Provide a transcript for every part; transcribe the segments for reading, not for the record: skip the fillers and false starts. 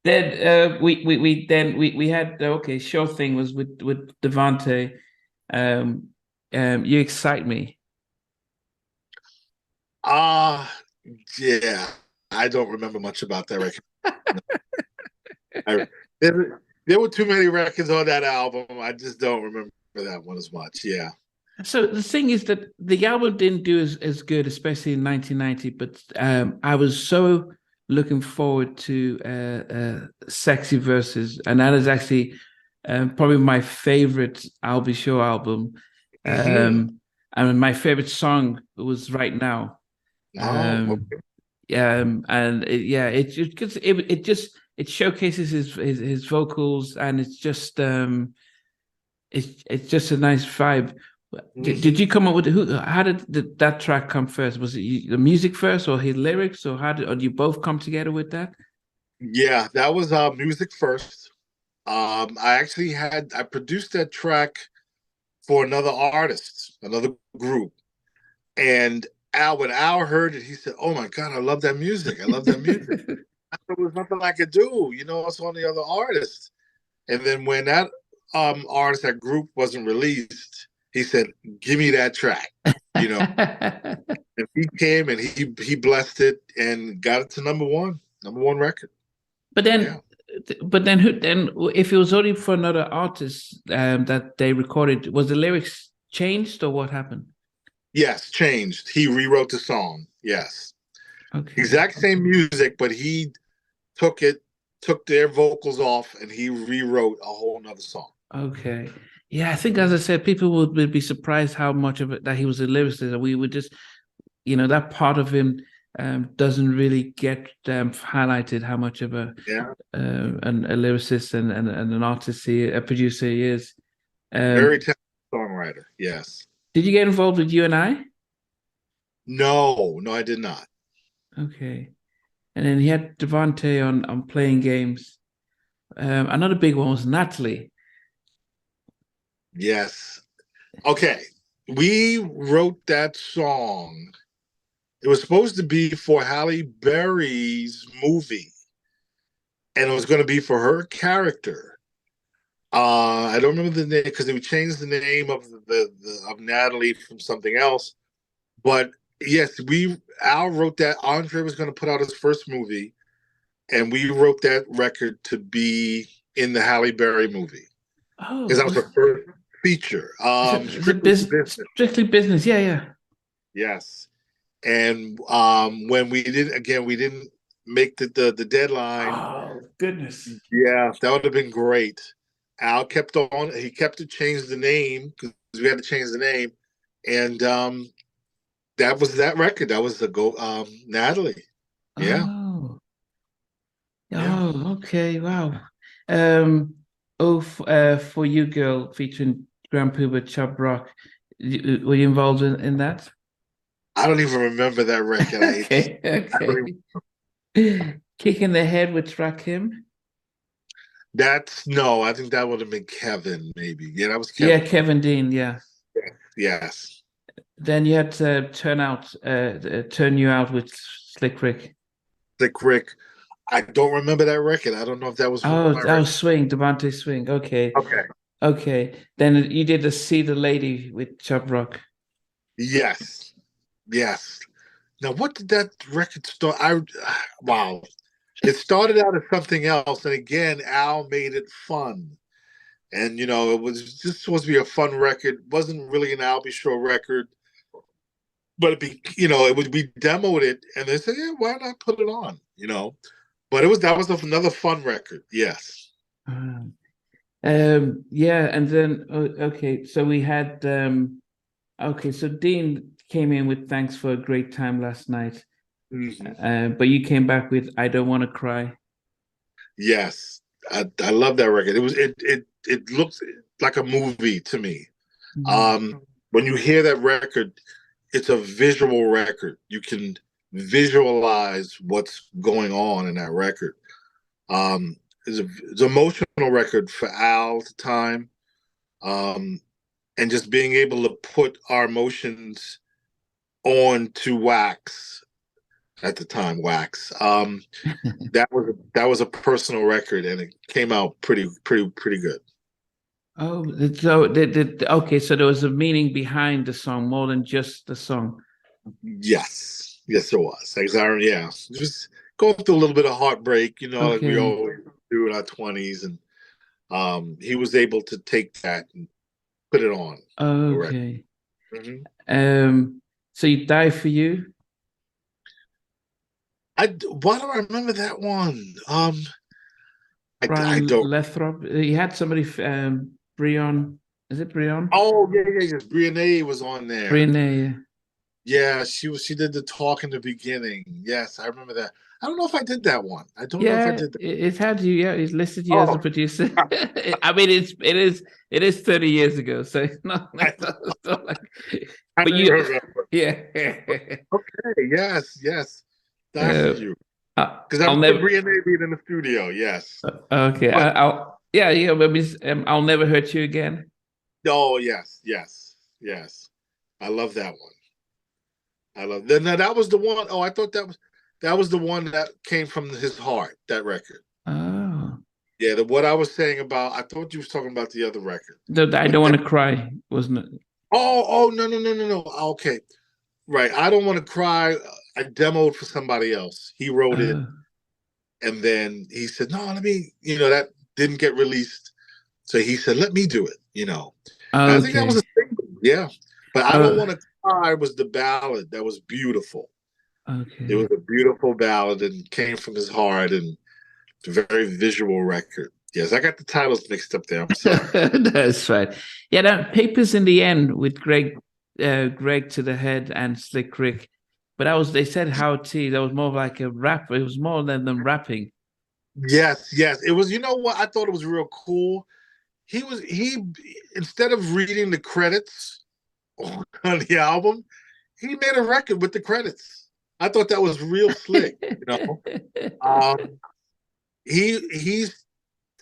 Then we had okay, Sure Thing was with Devante. Um, You Excite Me. Ah, yeah. I don't remember much about that record. I, there were too many records on that album. I just don't remember that one as much. Yeah. So the thing is that the album didn't do as good, especially in 1990. But I was so looking forward to "Sexy Verses," and that is actually probably my favorite I'll Be Sure album. Hmm. And my favorite song was "Right Now." Oh, Um, okay. and yeah, it just it showcases his vocals, and it's just a nice vibe. Did Hmm. you come up with who? How did that track come first? Was it the music first, or his lyrics, or how did, or you both come together with that? Yeah, that was music first. I produced that track for another artist, another group. And when Al heard it, he said, "Oh my God, I love that music. I love that music." There was nothing I could do, it's on the other artist. And then when that artist, that group wasn't released, he said, "Give me that track." You know, and he came and he blessed it and got it to number one record. But Yeah. then who then if it was only for another artist that they recorded, was the lyrics changed or what happened? Yes, changed. He rewrote the song. Yes. Okay. Exact same music, but he took it, took their vocals off, and he rewrote a whole nother song. Okay. Yeah, I think as I said, people would be surprised how much of it that he was a lyricist. We would just, that part of him doesn't really get highlighted how much of a lyricist and an artist a producer he is. Very Um, talented songwriter. Yes. did you get involved with you and I? No, no, I did not. Okay. And then he had Devante on playing games. Another big one was Natalie. Yes. Okay. We wrote that song. It was supposed to be for Halle Berry's movie, and it was going to be for her character. I don't remember the name because they changed the name of of Natalie from something else. But yes, we Al wrote that. Andre was going to put out his first movie, and we wrote that record to be in the Halle Berry movie because Oh, that was her first feature. is it Strictly Business. strictly business? Yeah, yeah. Yes. And when we didn't make the deadline. Oh, goodness. Yeah, that would have been great. Al kept on. He kept to change the name because we had to change the name, and that was that record. That was the go. Natalie. Yeah, Oh, yeah. oh, okay, wow. Um, for you, girl, featuring Grand Puba Chub Rock. Were you involved in that? I don't even remember that record. Okay, I don't okay. even, Kick in the head with Rakim. that's no. I think that would have been Kevin. Maybe. Yeah, that was Yeah, Kevin. Kevin Dean. Yeah. Yes. Then you had to turn you out with Slick Rick. Slick Rick. I don't remember that record. I don't know if that was one of Oh, my that records. was Swing, Devante Swing. Okay, Okay. okay. Then you did the See the Lady with Chub Rock. Yes. Yes. Now, what did that record start? Wow. It started out as something else, and again, Al made it fun. And it was just supposed to be a fun record. It wasn't really an Al B. Sure record, but it would we demoed it, and they said, "Yeah, why not put it on?" But that was another fun record. Yes. Um, yeah, and then okay, so we had okay, so Dean came in with "Thanks for a Great Time Last Night," Hmm. but you came back with "I Don't Want to Cry." Yes, I love that record. It looks like a movie to me. Mm. When you hear that record, it's a visual record. You can visualize what's going on in that record. Um, it's an emotional record for Al at the time, um, and just being able to put our emotions on to wax. at the time, Wax. That was a personal record, and it came out pretty good. Oh, so okay, so there was a meaning behind the song more than just the song. Yes, yes, it was. Yeah, just going through a little bit of heartbreak, like we Okay, always do in our 20s, and he was able to take that and put it on the record. okay. Mhm. So you die for you, Why do I remember that one? I Brian don't. Lathrop. He had somebody, Brion. Is it Brion? Oh, yeah, yeah, yeah. Brianne was on there. Brianne. Yeah, she did the talk in the beginning. Yes, I remember that. I don't know if I did that one. I don't know if I Yeah, did that. it had you. Yeah, it listed you as a Oh, producer. I mean, it is 30 years ago, so it's not, I, it's not like. I But you, remember. yeah. Okay, yes, yes. Die for Uh, you. Because I I'll remember never. Brianne being in the studio, yes. Okay, But I'll. Yeah, yeah. Maybe I'll never hurt you again. oh yes, yes, yes. I love that one. I love that. Now that was the one. Oh, I thought that was the one that came from his heart, that record. Oh, Yeah, what I was saying about, I thought you was talking about the other record. I But don't that, want to cry, wasn't it? oh, no, no, no, no, no. Okay. Right. I don't want to cry. I demoed for somebody else. He wrote it, Oh, and then he said, "No, let me." That didn't get released, so he said, "Let me do it." And I think that was a okay. single. Yeah, but I don't Oh, want to cry was the ballad that was beautiful. It was okay. a beautiful ballad and came from his heart, and a very visual record. Yes, I got the titles mixed up there. I'm sorry. That's fine. Yeah, that Papers in the End with Greg to the Head and Slick Rick. But they said How T, that was more like a rap. It was more than them rapping. Yes, yes. It was, you know what? I thought it was real cool. He instead of reading the credits on the album, he made a record with the credits. I thought that was real slick. Um, he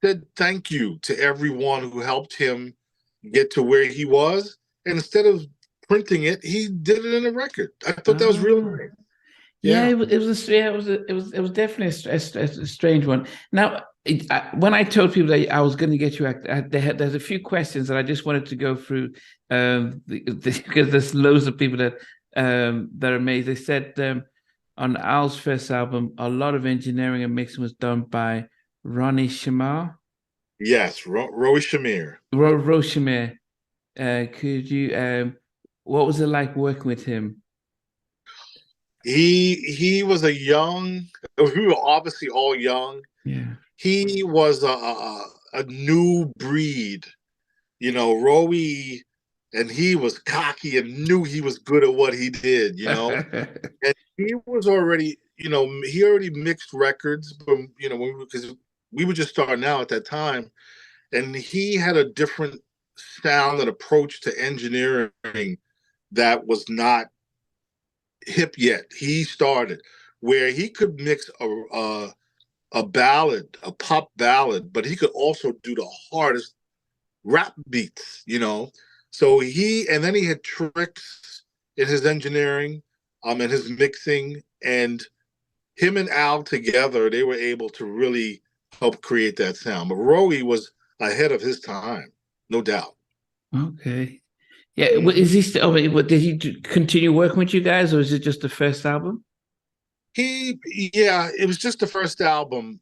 said thank you to everyone who helped him get to where he was. And instead of printing it, he did it in a record. I thought that was real Oh. nice. Yeah, Yeah. it was definitely a strange one. Now, when I told people that I was going to get you, there's a few questions that I just wanted to go through, because there's loads of people that are amazed. They said on Al's first album, a lot of engineering and mixing was done by Ronnie Shamir, Yes, Ronnie Shamir. Shamir. Could you? What was it like working with him? He was a young. We were obviously all young. Yeah. He was a new breed, Rowie, and he was cocky and knew he was good at what he did. And he was already, he already mixed records from, because we were just starting out at that time, and he had a different sound and approach to engineering that was not hip yet. He started where he could mix a ballad, a pop ballad, but he could also do the hardest rap beats. So and then he had tricks in his engineering, and his mixing, and him and Al together, they were able to really help create that sound. But Rowie was ahead of his time, no doubt. Okay. Yeah, is Mhm. he still? Did he continue working with you guys, or is it just the first album? Yeah, it was just the first album.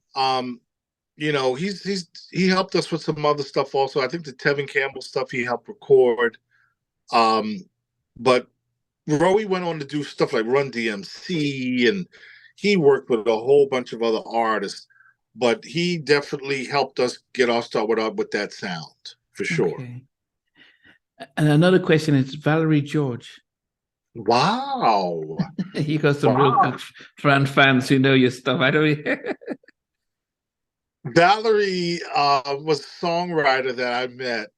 He helped us with some other stuff also. I think the Tevin Campbell stuff he helped record. Um, but Rowie went on to do stuff like Run DMC, and he worked with a whole bunch of other artists. But he definitely helped us get our start with that sound for sure. Okay. And another question is Valerie George. Wow, You got some real wow. good fans who know your stuff. I don't. Valerie was a songwriter that I met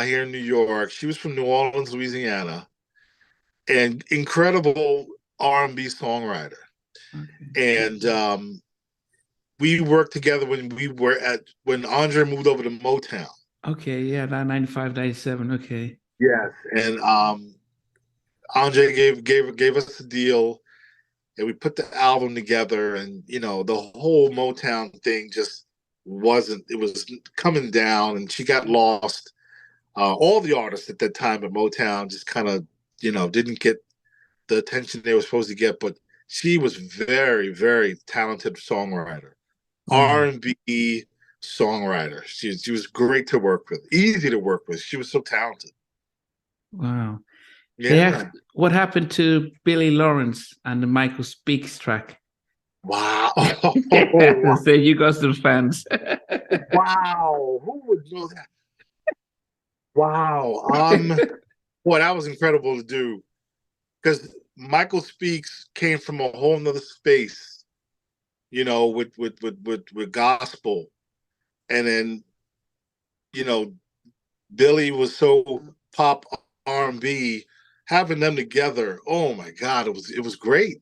here in New York. She was from New Orleans, Louisiana, and incredible R&B songwriter. Okay. And we worked together when Andre moved over to Motown. Okay. Yeah. That 95, 97. Okay. Yes, and Andre gave us a deal, and we put the album together, and you know, the whole Motown thing just wasn't. It was coming down, and she got lost. All the artists at that time at Motown just kind of, you know, didn't get the attention they were supposed to get. But she was very, very talented songwriter, R&B songwriter. She was great to work with, easy to work with. She was so talented. Wow. Yeah. What happened to Billy Lawrence and the Michael Speaks track? Wow. So you got some fans. Wow. Who would know that? Wow. Boy, that was incredible to do, because Michael Speaks came from a whole nother space, you know, with gospel. And then, you know, Billy was so pop R&B. Having them together, oh my God, it was great.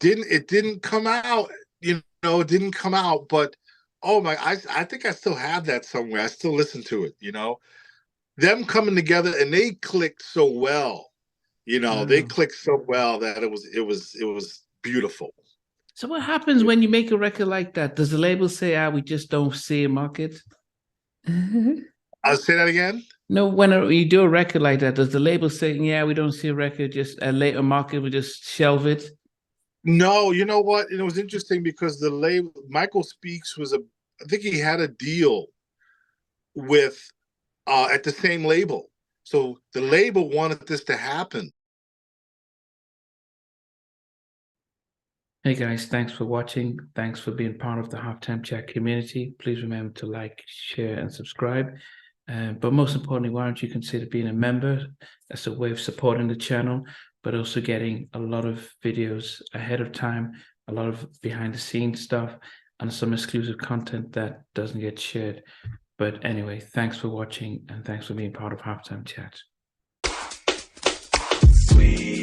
Didn't come out, you know, it didn't come out, but oh my, I think I still have that somewhere. I still listen to it, you know. Them coming together, and they clicked so well, you know, they clicked so well that it was beautiful. So what happens when you make a record like that? Does the label say, we just don't see a market? I'll say that again. No, when you do a record like that, does the label say, yeah, we don't see a record, just a later market, we just shelve it? No, you know what? It was interesting because the label, Michael Speaks I think he had a deal with at the same label. So the label wanted this to happen. Hey guys, thanks for watching. Thanks for being part of the Halftime Chat community. Please remember to like, share, and subscribe. But most importantly, why don't you consider being a member? That's a way of supporting the channel, but also getting a lot of videos ahead of time, a lot of behind the scenes stuff, and some exclusive content that doesn't get shared. But anyway, thanks for watching, and thanks for being part of Halftime Chat. Sweet.